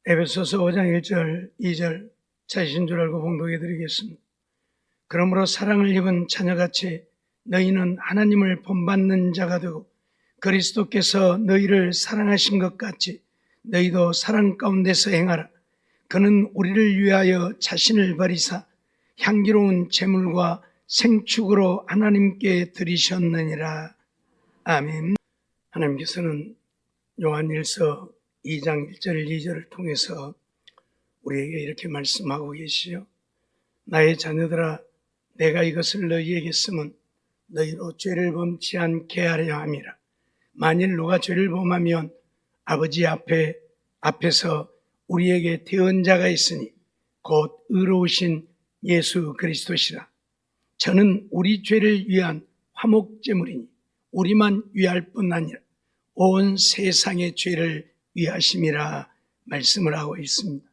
에베소서 5장 1절 2절 찾으신 줄 알고 봉독해 드리겠습니다. 그러므로 사랑을 입은 자녀같이 너희는 하나님을 본받는 자가 되고 그리스도께서 너희를 사랑하신 것 같이 너희도 사랑 가운데서 행하라. 그는 우리를 위하여 자신을 버리사 향기로운 제물과 생축으로 하나님께 드리셨느니라. 아멘. 하나님께서는 요한일서 2장 1절 2절을 통해서 우리에게 이렇게 말씀하고 계시죠. 나의 자녀들아, 내가 이것을 너희에게 쓰면 너희로 죄를 범치 않게 하려 함이라. 만일 누가 죄를 범하면 아버지 앞에서 우리에게 대언자가 있으니 곧 의로우신 예수 그리스도시라. 저는 우리 죄를 위한 화목제물이니 우리만 위할 뿐 아니라 온 세상의 죄를 위하심이라 말씀을 하고 있습니다.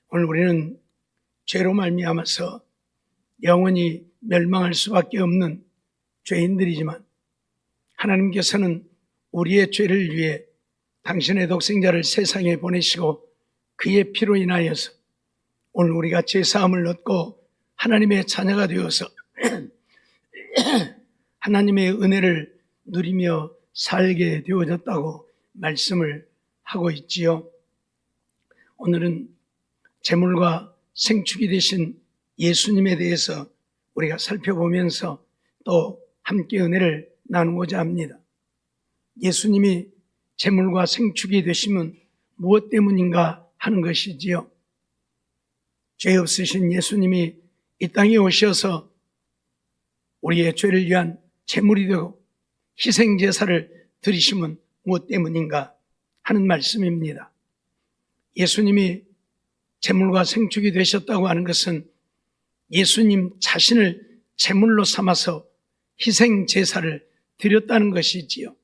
오늘 우리는 죄로 말미암아서 영원히 멸망할 수밖에 없는 죄인들이지만 하나님께서는 우리의 죄를 위해 당신의 독생자를 세상에 보내시고 그의 피로 인하여서 오늘 우리가 죄사함을 얻고 하나님의 자녀가 되어서 하나님의 은혜를 누리며 살게 되어졌다고 말씀을 하고 있지요. 오늘은 제물과 생축이 되신 예수님에 대해서 우리가 살펴보면서 또 함께 은혜를 나누고자 합니다. 예수님이 제물과 생축이 되심은 무엇 때문인가 하는 것이지요. 죄 없으신 예수님이 이 땅에 오셔서 우리의 죄를 위한 제물이 되고 희생제사를 드리심은 무엇 때문인가 하는 말씀입니다. 예수님이 제물과 생축이 되셨다고 하는 것은 예수님 자신을 제물로 삼아서 희생제사를 드렸다는 것이지요.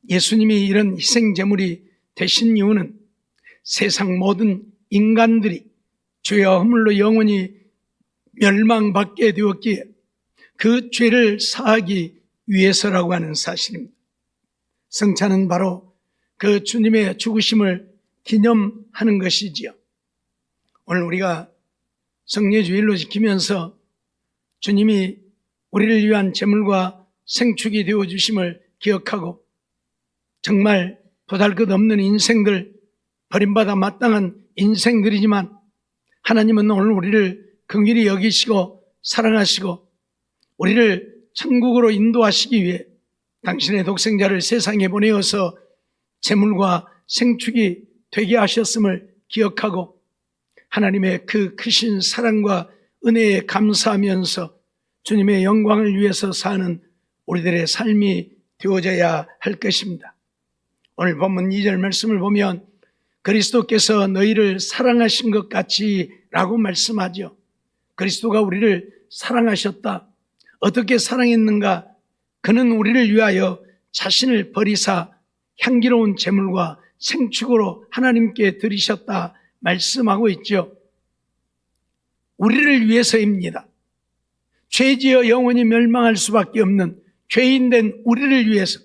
예수님이 이런 희생제물이 되신 이유는 세상 모든 인간들이 죄와 허물로 영원히 멸망받게 되었기에 그 죄를 사하기 위해서라고 하는 사실입니다. 성찬은 바로 그 주님의 죽으심을 기념하는 것이지요. 오늘 우리가 성례주일로 지키면서 주님이 우리를 위한 제물과 생축이 되어주심을 기억하고 정말 보잘것없는 인생들, 버림받아 마땅한 인생들이지만 하나님은 오늘 우리를 긍휼히 여기시고 사랑하시고 우리를 천국으로 인도하시기 위해 당신의 독생자를 세상에 보내어서 제물과 생축이 되게 하셨음을 기억하고 하나님의 그 크신 사랑과 은혜에 감사하면서 주님의 영광을 위해서 사는 우리들의 삶이 되어져야 할 것입니다. 오늘 본문 2절 말씀을 보면 그리스도께서 너희를 사랑하신 것 같이 라고 말씀하죠. 그리스도가 우리를 사랑하셨다. 어떻게 사랑했는가? 그는 우리를 위하여 자신을 버리사 향기로운 제물과 생축으로 하나님께 드리셨다 말씀하고 있죠. 우리를 위해서입니다. 죄지어 영원히 멸망할 수밖에 없는 죄인된 우리를 위해서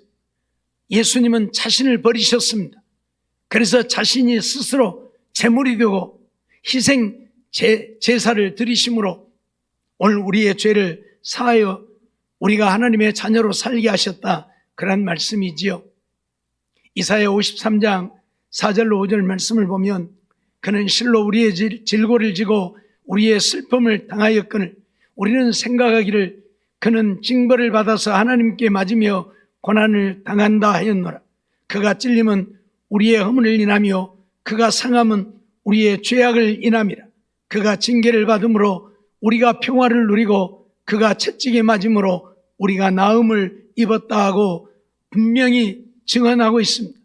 예수님은 자신을 버리셨습니다. 그래서 자신이 스스로 제물이 되고 희생 제사를 드리심으로 오늘 우리의 죄를 사하여 우리가 하나님의 자녀로 살게 하셨다, 그런 말씀이지요. 이사야 53장 4절로 5절 말씀을 보면 그는 실로 우리의 질고를 지고 우리의 슬픔을 당하였거늘 우리는 생각하기를 그는 징벌을 받아서 하나님께 맞으며 고난을 당한다 하였노라. 그가 찔림은 우리의 허물을 인하며 그가 상함은 우리의 죄악을 인함이라. 그가 징계를 받음으로 우리가 평화를 누리고 그가 채찍에 맞음으로 우리가 나음을 입었다 하고 분명히 증언하고 있습니다.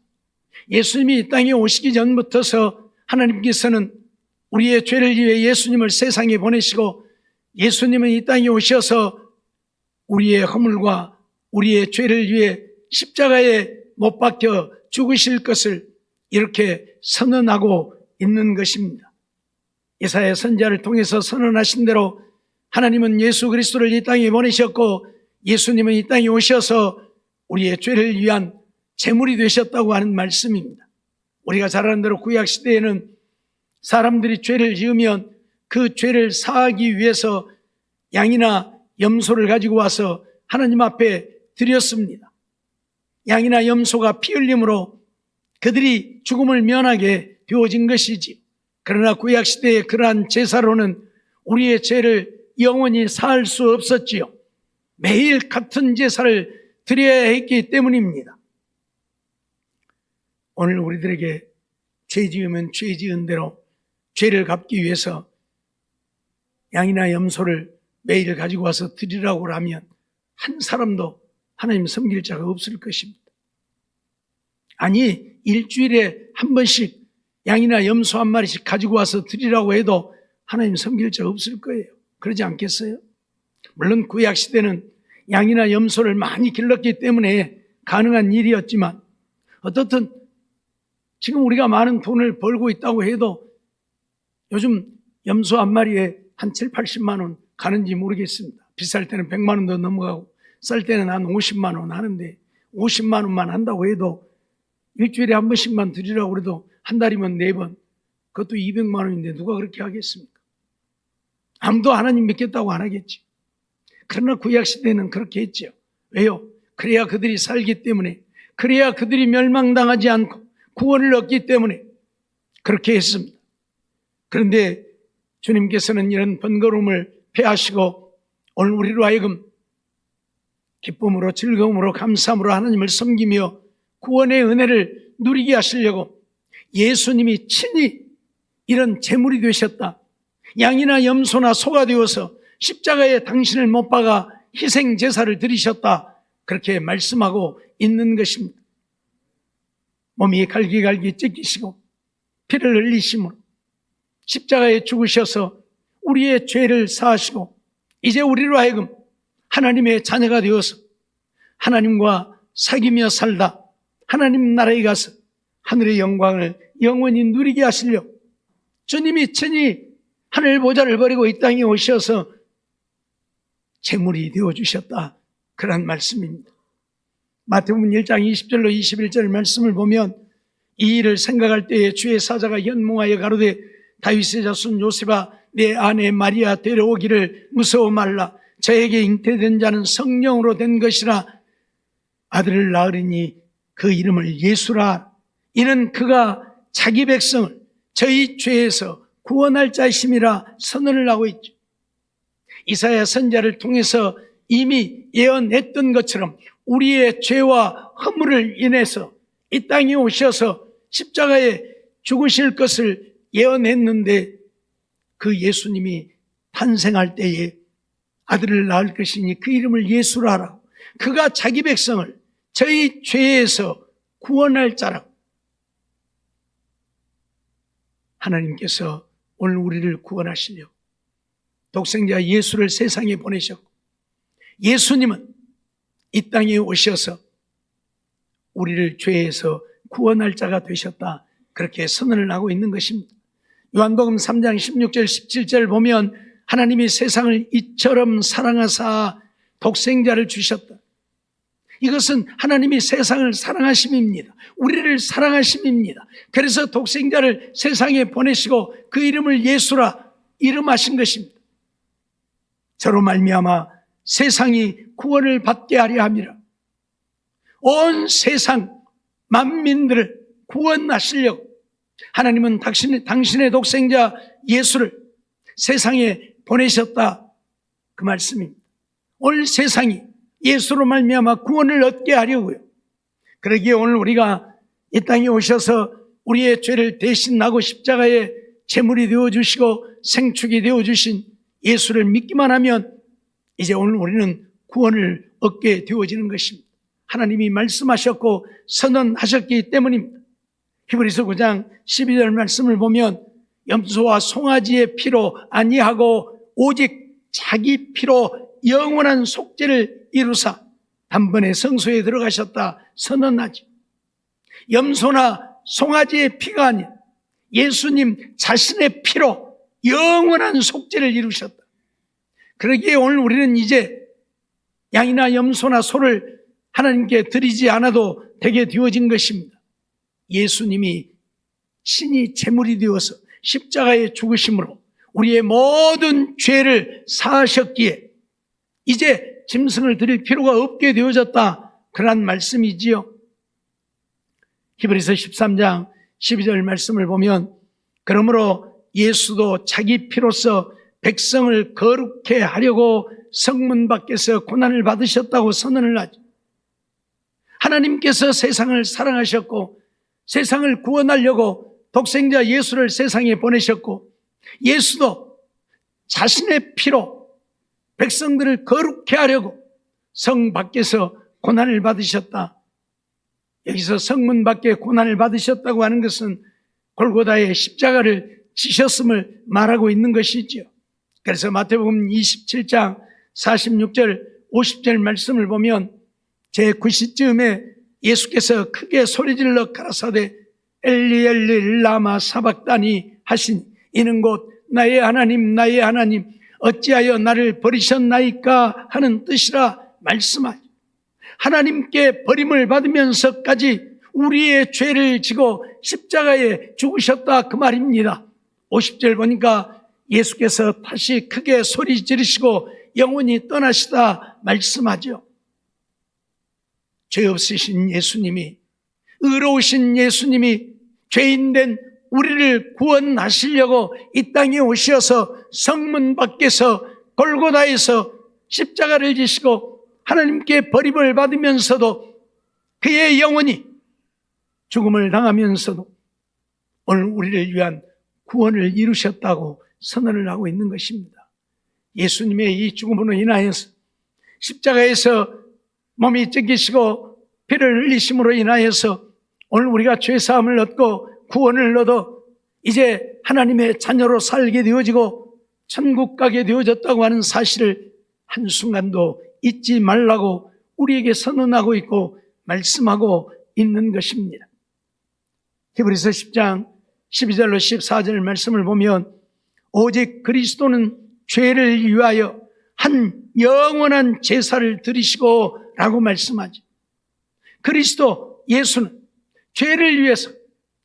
예수님이 이 땅에 오시기 전부터서 하나님께서는 우리의 죄를 위해 예수님을 세상에 보내시고 예수님은 이 땅에 오셔서 우리의 허물과 우리의 죄를 위해 십자가에 못 박혀 죽으실 것을 이렇게 선언하고 있는 것입니다. 이사야 선지자를 통해서 선언하신 대로 하나님은 예수 그리스도를 이 땅에 보내셨고 예수님은 이 땅에 오셔서 우리의 죄를 위한 제물이 되셨다고 하는 말씀입니다. 우리가 잘 아는 대로 구약시대에는 사람들이 죄를 지으면 그 죄를 사하기 위해서 양이나 염소를 가지고 와서 하나님 앞에 드렸습니다. 양이나 염소가 피 흘림으로 그들이 죽음을 면하게 되어진 것이지. 그러나 구약시대의 그러한 제사로는 우리의 죄를 영원히 사할 수 없었지요. 매일 같은 제사를 드려야 했기 때문입니다. 오늘 우리들에게 죄 지으면 죄 지은 대로 죄를 갚기 위해서 양이나 염소를 매일 가지고 와서 드리라고 하면 한 사람도 하나님 섬길 자가 없을 것입니다. 아니, 일주일에 한 번씩 양이나 염소 한 마리씩 가지고 와서 드리라고 해도 하나님 섬길 자가 없을 거예요. 그러지 않겠어요? 물론 구약시대는 양이나 염소를 많이 길렀기 때문에 가능한 일이었지만, 어떻든 지금 우리가 많은 돈을 벌고 있다고 해도 요즘 염소 한 마리에 한 7, 80만 원 가는지 모르겠습니다. 비쌀 때는 100만 원도 넘어가고 쌀 때는 한 50만 원 하는데, 50만 원만 한다고 해도 일주일에 한 번씩만 드리라고 그래도 한 달이면 4번, 그것도 200만 원인데 누가 그렇게 하겠습니까? 아무도 하나님 믿겠다고 안 하겠지. 그러나 구약시대는 그렇게 했죠. 왜요? 그래야 그들이 살기 때문에, 그래야 그들이 멸망당하지 않고 구원을 얻기 때문에 그렇게 했습니다. 그런데 주님께서는 이런 번거로움을 패하시고 오늘 우리로 하여금 기쁨으로, 즐거움으로, 감사함으로 하나님을 섬기며 구원의 은혜를 누리게 하시려고 예수님이 친히 이런 제물이 되셨다, 양이나 염소나 소가 되어서 십자가에 당신을 못 박아 희생 제사를 드리셨다, 그렇게 말씀하고 있는 것입니다. 몸이 갈기갈기 찢기시고 피를 흘리심으로 십자가에 죽으셔서 우리의 죄를 사하시고 이제 우리로 하여금 하나님의 자녀가 되어서 하나님과 사귀며 살다 하나님 나라에 가서 하늘의 영광을 영원히 누리게 하시려 주님이 친히 하늘 보좌를 버리고 이 땅에 오셔서 제물이 되어주셨다, 그런 말씀입니다. 마태복음 1장 20절로 21절 말씀을 보면 이 일을 생각할 때에 주의 사자가 현몽하여 가로되 다윗의 자손 요셉아, 내 아내 마리아 데려오기를 무서워 말라. 저에게 잉태된 자는 성령으로 된 것이라. 아들을 낳으리니 그 이름을 예수라. 이는 그가 자기 백성을 저희 죄에서 구원할 자이심이라 선언을 하고 있죠. 이사야 선지자를 통해서 이미 예언했던 것처럼 우리의 죄와 허물을 인해서 이 땅에 오셔서 십자가에 죽으실 것을 예언했는데, 그 예수님이 탄생할 때에 아들을 낳을 것이니 그 이름을 예수라 하라. 그가 자기 백성을 저희 죄에서 구원할 자라고. 하나님께서 오늘 우리를 구원하시려고 독생자 예수를 세상에 보내셨고, 예수님은 이 땅에 오셔서 우리를 죄에서 구원할 자가 되셨다, 그렇게 선언을 하고 있는 것입니다. 요한복음 3장 16절 17절 보면 하나님이 세상을 이처럼 사랑하사 독생자를 주셨다. 이것은 하나님이 세상을 사랑하심입니다. 우리를 사랑하심입니다. 그래서 독생자를 세상에 보내시고 그 이름을 예수라 이름하신 것입니다. 저로 말미암아 세상이 구원을 받게 하려 함이라. 온 세상 만민들을 구원하시려고 하나님은 당신의 독생자 예수를 세상에 보내셨다, 그 말씀입니다. 온 세상이 예수로 말미암아 구원을 얻게 하려고요. 그러기에 오늘 우리가 이 땅에 오셔서 우리의 죄를 대신 나고 십자가에 제물이 되어주시고 생축이 되어주신 예수를 믿기만 하면 이제 오늘 우리는 구원을 얻게 되어지는 것입니다. 하나님이 말씀하셨고 선언하셨기 때문입니다. 히브리서 9장 12절 말씀을 보면 염소와 송아지의 피로 아니하고 오직 자기 피로 영원한 속죄를 이루사 단번에 성소에 들어가셨다 선언하죠. 염소나 송아지의 피가 아닌 예수님 자신의 피로 영원한 속죄를 이루셨다. 그러기에 오늘 우리는 이제 양이나 염소나 소를 하나님께 드리지 않아도 되게 되어진 것입니다. 예수님이 친히 제물이 되어서 십자가에 죽으심으로 우리의 모든 죄를 사하셨기에 이제 짐승을 드릴 필요가 없게 되어졌다, 그러한 말씀이지요. 히브리서 13장 12절 말씀을 보면, 그러므로 예수도 자기 피로써 백성을 거룩해 하려고 성문 밖에서 고난을 받으셨다고 선언을 하죠. 하나님께서 세상을 사랑하셨고 세상을 구원하려고 독생자 예수를 세상에 보내셨고, 예수도 자신의 피로 백성들을 거룩해 하려고 성 밖에서 고난을 받으셨다. 여기서 성문 밖에 고난을 받으셨다고 하는 것은 골고다의 십자가를 지셨음을 말하고 있는 것이지요. 그래서 마태복음 27장 46절 50절 말씀을 보면 제9시쯤에 예수께서 크게 소리질러 가라사대 엘리 엘리 라마 사박다니 하신, 이는 곧 나의 하나님 나의 하나님 어찌하여 나를 버리셨나이까 하는 뜻이라 말씀하죠. 하나님께 버림을 받으면서까지 우리의 죄를 지고 십자가에 죽으셨다, 그 말입니다. 50절 보니까 예수께서 다시 크게 소리 지르시고 영원히 떠나시다 말씀하죠. 죄 없으신 예수님이, 의로우신 예수님이 죄인된 우리를 구원하시려고 이 땅에 오셔서 성문 밖에서 골고다에서 십자가를 지시고 하나님께 버림을 받으면서도 그의 영혼이 죽음을 당하면서도 오늘 우리를 위한 구원을 이루셨다고 선언을 하고 있는 것입니다. 예수님의 이 죽음으로 인하여서 십자가에서 몸이 찢기시고 피를 흘리심으로 인하여서 오늘 우리가 죄사함을 얻고 구원을 얻어 이제 하나님의 자녀로 살게 되어지고 천국 가게 되어졌다고 하는 사실을 한순간도 잊지 말라고 우리에게 선언하고 있고 말씀하고 있는 것입니다. 히브리서 10장 12절로 14절 말씀을 보면, 오직 그리스도는 죄를 위하여 한 영원한 제사를 드리시고 라고 말씀하죠. 그리스도 예수는 죄를 위해서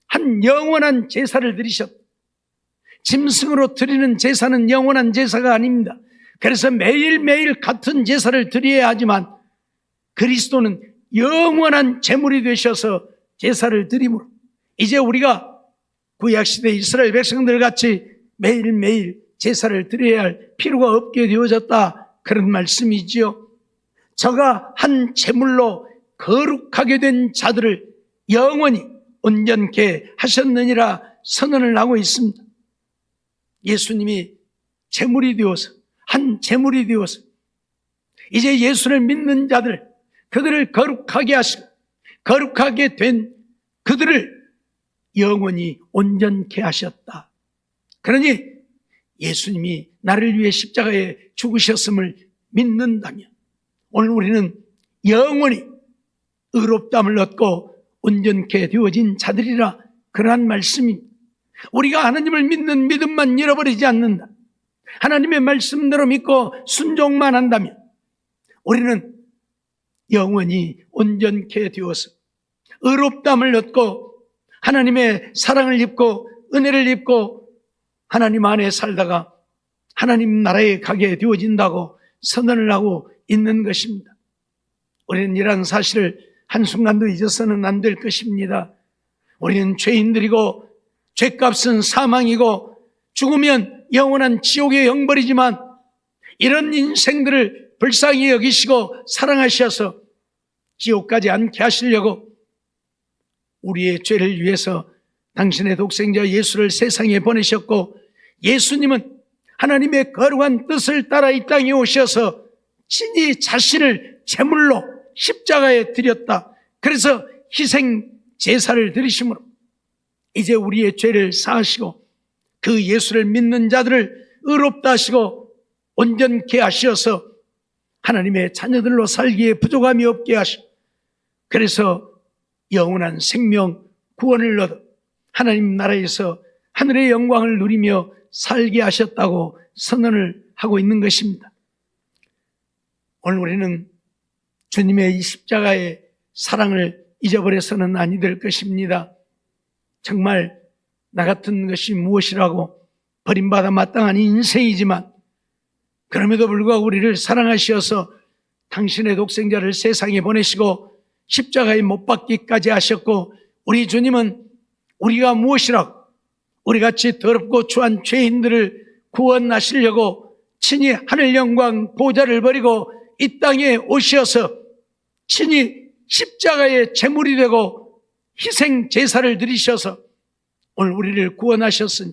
한 영원한 제사를 드리셨다. 짐승으로 드리는 제사는 영원한 제사가 아닙니다. 그래서 매일매일 같은 제사를 드려야 하지만 그리스도는 영원한 제물이 되셔서 제사를 드림으로 이제 우리가 구약시대 이스라엘 백성들 같이 매일매일 제사를 드려야 할 필요가 없게 되어졌다, 그런 말씀이지요. 저가 한 제물로 거룩하게 된 자들을 영원히 온전케 하셨느니라 선언을 하고 있습니다. 예수님이 제물이 되어서, 한 제물이 되어서 이제 예수를 믿는 자들, 그들을 거룩하게 하시고 거룩하게 된 그들을 영원히 온전케 하셨다. 그러니 예수님이 나를 위해 십자가에 죽으셨음을 믿는다면 오늘 우리는 영원히 의롭다함을 얻고 온전케 되어진 자들이라, 그러한 말씀입니다. 우리가 하나님을 믿는 믿음만 잃어버리지 않는다, 하나님의 말씀대로 믿고 순종만 한다면 우리는 영원히 온전케 되어서 의롭다함을 얻고 하나님의 사랑을 입고 은혜를 입고 하나님 안에 살다가 하나님 나라에 가게 되어진다고 선언을 하고 있는 것입니다. 우리는 이러한 사실을 한순간도 잊어서는 안 될 것입니다. 우리는 죄인들이고 죄값은 사망이고 죽으면 영원한 지옥의 형벌이지만 이런 인생들을 불쌍히 여기시고 사랑하셔서 지옥 가지 않게 하시려고 우리의 죄를 위해서 당신의 독생자 예수를 세상에 보내셨고, 예수님은 하나님의 거룩한 뜻을 따라 이 땅에 오셔서 친히 자신을 제물로 십자가에 드렸다. 그래서 희생 제사를 드리심으로 이제 우리의 죄를 사하시고 그 예수를 믿는 자들을 의롭다 하시고 온전케 하셔서 하나님의 자녀들로 살기에 부족함이 없게 하시고, 그래서 영원한 생명 구원을 얻어 하나님 나라에서 하늘의 영광을 누리며 살게 하셨다고 선언을 하고 있는 것입니다. 오늘 우리는 주님의 이 십자가의 사랑을 잊어버려서는 아니 될 것입니다. 정말 나 같은 것이 무엇이라고 버림받아 마땅한 인생이지만 그럼에도 불구하고 우리를 사랑하시어서 당신의 독생자를 세상에 보내시고 십자가에 못 박기까지 하셨고, 우리 주님은 우리가 무엇이라고 우리같이 더럽고 추한 죄인들을 구원하시려고 친히 하늘 영광 보좌를 버리고 이 땅에 오셔서 친히 십자가의 제물이 되고 희생 제사를 드리셔서 오늘 우리를 구원하셨으니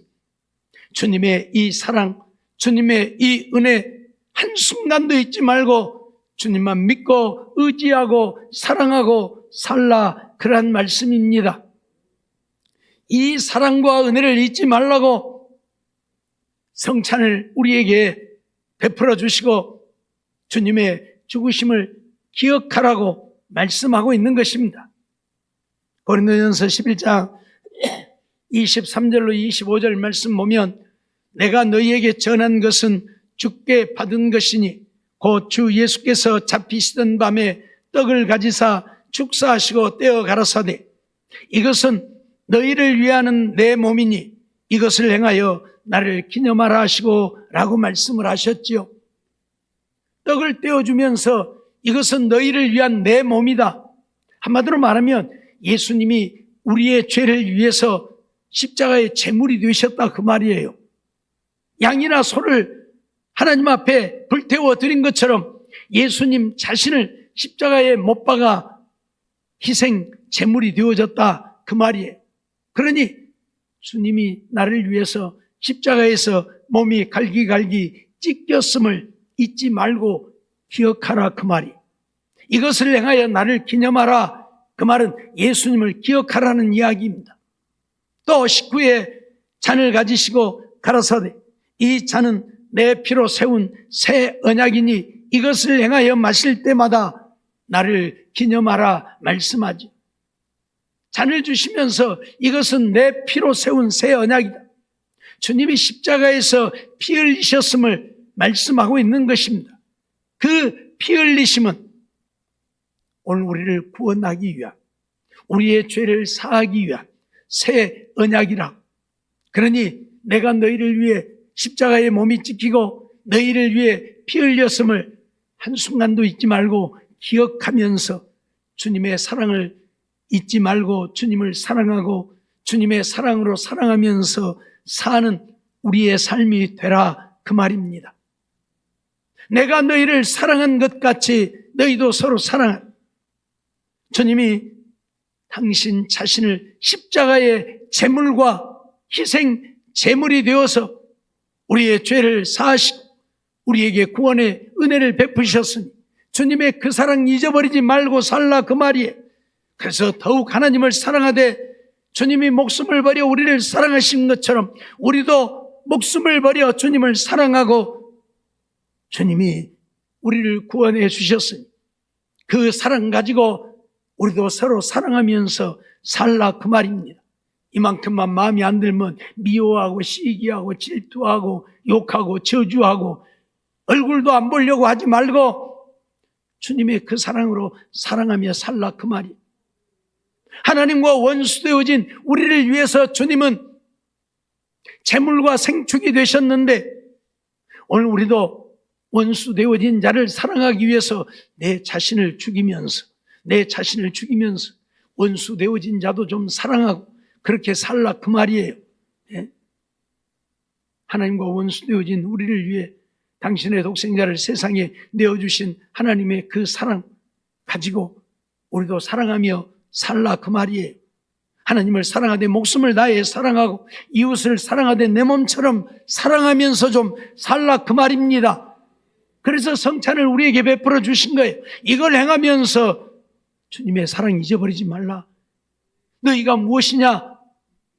주님의 이 사랑, 주님의 이 은혜 한순간도 잊지 말고 주님만 믿고 의지하고 사랑하고 살라, 그러한 말씀입니다. 이 사랑과 은혜를 잊지 말라고 성찬을 우리에게 베풀어 주시고 주님의 죽으심을 기억하라고 말씀하고 있는 것입니다. 고린도전서 11장 23절로 25절 말씀 보면, 내가 너희에게 전한 것은 주께 받은 것이니 곧 주 예수께서 잡히시던 밤에 떡을 가지사 축사하시고 떼어 가라사대, 이것은 너희를 위하는 내 몸이니 이것을 행하여 나를 기념하라 하시고 라고 말씀을 하셨지요. 떡을 떼어주면서 이것은 너희를 위한 내 몸이다. 한마디로 말하면 예수님이 우리의 죄를 위해서 십자가의 제물이 되셨다, 그 말이에요. 양이나 소를 하나님 앞에 불태워 드린 것처럼 예수님 자신을 십자가에 못 박아 희생 제물이 되어졌다, 그 말이에요. 그러니 주님이 나를 위해서 십자가에서 몸이 갈기갈기 찢겼음을 잊지 말고 기억하라, 그 말이. 이것을 행하여 나를 기념하라, 그 말은 예수님을 기억하라는 이야기입니다. 또 19에 잔을 가지시고 가라사대, 이 잔은 내 피로 세운 새 언약이니 이것을 행하여 마실 때마다 나를 기념하라 말씀하지. 잔을 주시면서 이것은 내 피로 세운 새 언약이다. 주님이 십자가에서 피 흘리셨음을 말씀하고 있는 것입니다. 그 피 흘리심은 오늘 우리를 구원하기 위한, 우리의 죄를 사하기 위한 새 언약이라고. 그러니 내가 너희를 위해 십자가의 몸이 찢기고 너희를 위해 피 흘렸음을 한순간도 잊지 말고 기억하면서 주님의 사랑을 잊지 말고 주님을 사랑하고 주님의 사랑으로 사랑하면서 사는 우리의 삶이 되라, 그 말입니다. 내가 너희를 사랑한 것 같이 너희도 서로 사랑하라. 주님이 당신 자신을 십자가의 제물과 희생 제물이 되어서 우리의 죄를 사하시고 우리에게 구원의 은혜를 베푸셨으니 주님의 그 사랑 잊어버리지 말고 살라, 그 말이에요. 그래서 더욱 하나님을 사랑하되 주님이 목숨을 버려 우리를 사랑하신 것처럼 우리도 목숨을 버려 주님을 사랑하고 주님이 우리를 구원해 주셨으니 그 사랑 가지고 우리도 서로 사랑하면서 살라, 그 말입니다. 이만큼만 마음이 안 들면 미워하고 시기하고 질투하고 욕하고 저주하고 얼굴도 안 보려고 하지 말고 주님의 그 사랑으로 사랑하며 살라, 그 말이에요. 하나님과 원수되어진 우리를 위해서 주님은 제물과 생축이 되셨는데 오늘 우리도 원수되어진 자를 사랑하기 위해서 내 자신을 죽이면서 원수되어진 자도 좀 사랑하고 그렇게 살라, 그 말이에요. 예? 하나님과 원수되어진 우리를 위해 당신의 독생자를 세상에 내어주신 하나님의 그 사랑 가지고 우리도 사랑하며 살라, 그 말이에요. 하나님을 사랑하되 목숨을 다해 사랑하고 이웃을 사랑하되 내 몸처럼 사랑하면서 좀 살라, 그 말입니다. 그래서 성찬을 우리에게 베풀어 주신 거예요. 이걸 행하면서 주님의 사랑 잊어버리지 말라. 너희가 무엇이냐?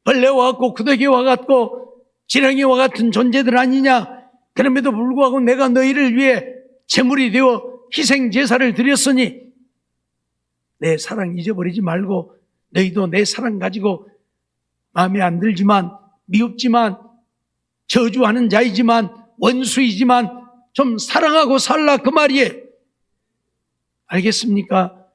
벌레와 같고 구더기와 같고 지렁이와 같은 존재들 아니냐? 그럼에도 불구하고 내가 너희를 위해 제물이 되어 희생 제사를 드렸으니 내 사랑 잊어버리지 말고 너희도 내 사랑 가지고 마음에 안 들지만 미흡지만 저주하는 자이지만 원수이지만 좀 사랑하고 살라, 그 말이에요. 알겠습니까?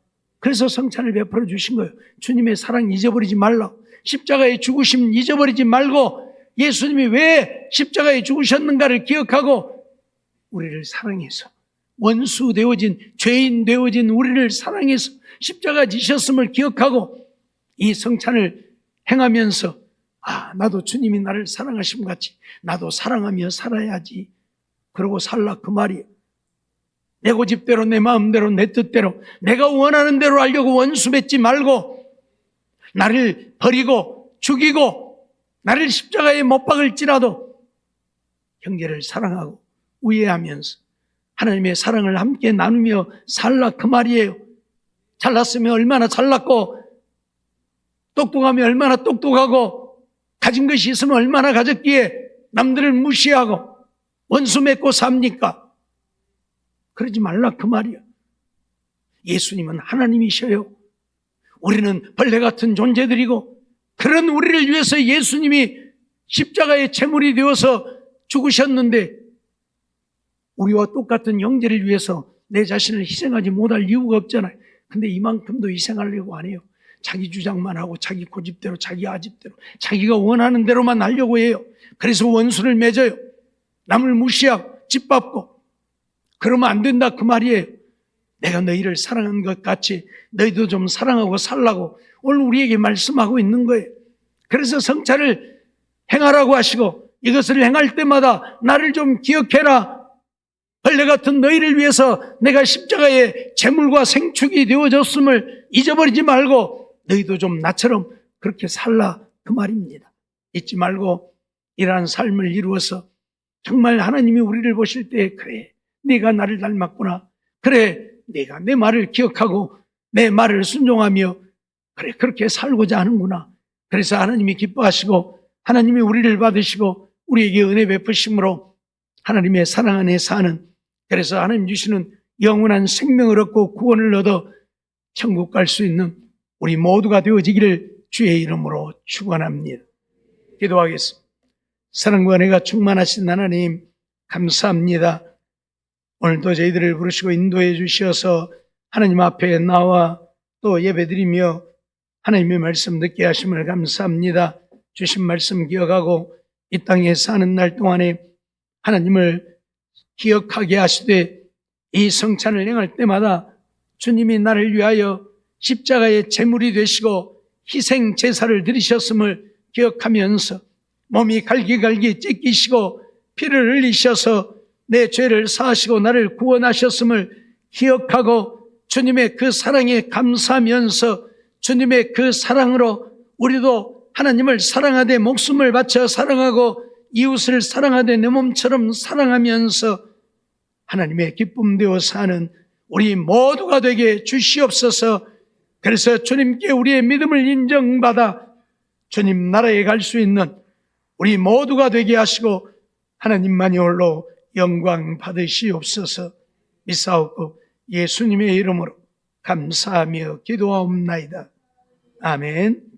그래서 성찬을 베풀어 주신 거예요. 주님의 사랑 잊어버리지 말라. 십자가의 죽으심 잊어버리지 말고 예수님이 왜 십자가에 죽으셨는가를 기억하고 우리를 사랑해서 원수 되어진, 죄인 되어진 우리를 사랑해서 십자가 지셨음을 기억하고 이 성찬을 행하면서 나도 주님이 나를 사랑하심 같이 나도 사랑하며 살아야지. 그러고 살라 그 말이에요. 내 고집대로 내 마음대로 내 뜻대로 내가 원하는 대로 하려고 원수 맺지 말고 나를 버리고 죽이고 나를 십자가에 못 박을지라도 형제를 사랑하고 우애하면서 하나님의 사랑을 함께 나누며 살라 그 말이에요. 잘났으면 얼마나 잘났고 똑똑하면 얼마나 똑똑하고 가진 것이 있으면 얼마나 가졌기에 남들을 무시하고 원수 맺고 삽니까? 그러지 말라 그 말이야. 예수님은 하나님이셔요. 우리는 벌레 같은 존재들이고 그런 우리를 위해서 예수님이 십자가의 제물이 되어서 죽으셨는데 우리와 똑같은 형제를 위해서 내 자신을 희생하지 못할 이유가 없잖아요. 근데 이만큼도 희생하려고 안 해요. 자기 주장만 하고 자기 고집대로 자기 아집대로 자기가 원하는 대로만 하려고 해요. 그래서 원수를 맺어요. 남을 무시하고 짓밟고 그러면 안 된다 그 말이에요. 내가 너희를 사랑한 것 같이 너희도 좀 사랑하고 살라고 오늘 우리에게 말씀하고 있는 거예요. 그래서 성찬을 행하라고 하시고 이것을 행할 때마다 나를 좀 기억해라. 벌레 같은 너희를 위해서 내가 십자가의 제물과 생축이 되어졌음을 잊어버리지 말고 너희도 좀 나처럼 그렇게 살라 그 말입니다. 잊지 말고 이러한 삶을 이루어서 정말 하나님이 우리를 보실 때 그래 네가 나를 닮았구나. 그래 네가 내 말을 기억하고 내 말을 순종하며 그래 그렇게 살고자 하는구나. 그래서 하나님이 기뻐하시고 하나님이 우리를 받으시고 우리에게 은혜 베푸심으로 하나님의 사랑 안에 사는 그래서 하나님 주시는 영원한 생명을 얻고 구원을 얻어 천국 갈 수 있는 우리 모두가 되어지기를 주의 이름으로 축원합니다. 기도하겠습니다. 사랑과 은혜가 충만하신 하나님 감사합니다. 오늘도 저희들을 부르시고 인도해 주셔서 하나님 앞에 나와 또 예배드리며 하나님의 말씀 듣게 하심을 감사합니다. 주신 말씀 기억하고 이 땅에 사는 날 동안에 하나님을 기억하게 하시되 이 성찬을 행할 때마다 주님이 나를 위하여 십자가의 제물이 되시고 희생 제사를 드리셨음을 기억하면서 몸이 갈기갈기 찢기시고 피를 흘리셔서 내 죄를 사하시고 나를 구원하셨음을 기억하고 주님의 그 사랑에 감사하면서 주님의 그 사랑으로 우리도 하나님을 사랑하되 목숨을 바쳐 사랑하고 이웃을 사랑하되 내 몸처럼 사랑하면서 하나님의 기쁨 되어 사는 우리 모두가 되게 주시옵소서. 그래서 주님께 우리의 믿음을 인정받아 주님 나라에 갈 수 있는 우리 모두가 되게 하시고 하나님만이 홀로 영광 받으시옵소서. 믿사옵고 예수님의 이름으로 감사하며 기도하옵나이다. 아멘.